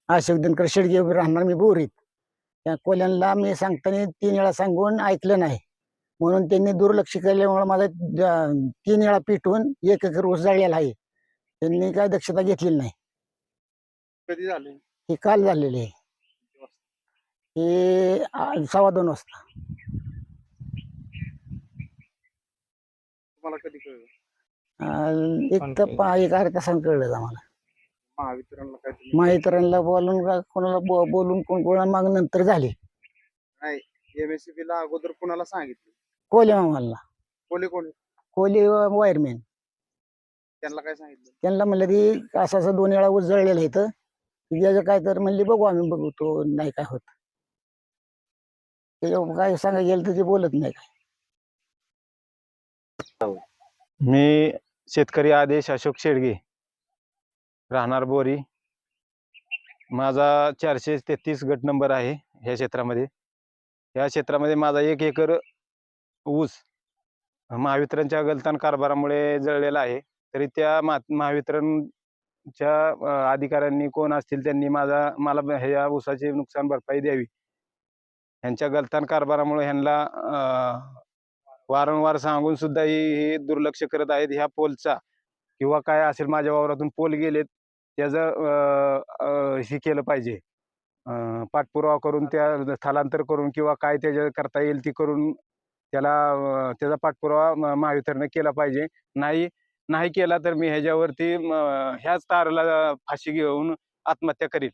अशोक दिनकर शेडगे राहणार मी बोरीत. त्या कोल्यांना मी सांगताना 3 वेळा सांगून ऐकलं नाही, म्हणून त्यांनी दुर्लक्ष केल्यामुळे माझा 3 वेळा पिटून 1 एकर ऊस जळलेला आहे. त्यांनी काय दक्षता घेतलेली नाही. कधी झाले? हे काल झालेले आहे. हे 2:15 वाजता. तुम्हाला कधी कळलं? एक अर्ध्या तासानं कळलं आम्हाला. महावितरणला काय तुम्ही? महावितरणला बोलून कोणाला बोलून कोण मग नंतर झाले. नाही, MSCB ला अगोदर कुणाला सांगितलं? कोले मामाला. कोणी? कोले वायरमॅन. त्यांना काय सांगितलं? त्यांना म्हणलं की असं 2 वेळा ऊस जळलेला इथं, त्याचं काय तर म्हणले बघू आम्ही बघू, तो नाही काय होत. त्याच्यावर काय सांगायला गेलं तर ते बोलत नाही काय. मी शेतकरी आदेश अशोक शेडगे, राहणार बोरी. माझा 433 गट नंबर आहे ह्या क्षेत्रामध्ये. या क्षेत्रामध्ये माझा 1 एकर ऊस महावितरणच्या गलतान कारभारामुळे जळलेला आहे. तरी त्या महावितरणच्या अधिकाऱ्यांनी कोण असतील त्यांनी मला ह्या ऊसाची नुकसान भरपाई द्यावी. ह्यांच्या गलतान कारभारामुळे ह्यांना वारंवार सांगून सुद्धा हे दुर्लक्ष करत आहेत. ह्या पोलचा किंवा काय असेल, माझ्या वावरातून पोल गेलेत, त्याचं हे केलं पाहिजे, पाठपुरावा करून त्या स्थलांतर करून किंवा काय त्याच्या करता येईल ती करून त्याचा पाठपुरावा महावितरणने केला पाहिजे. नाही केला तर मी ह्याच्यावरती ह्याच ताराला फाशी घेऊन आत्महत्या करील.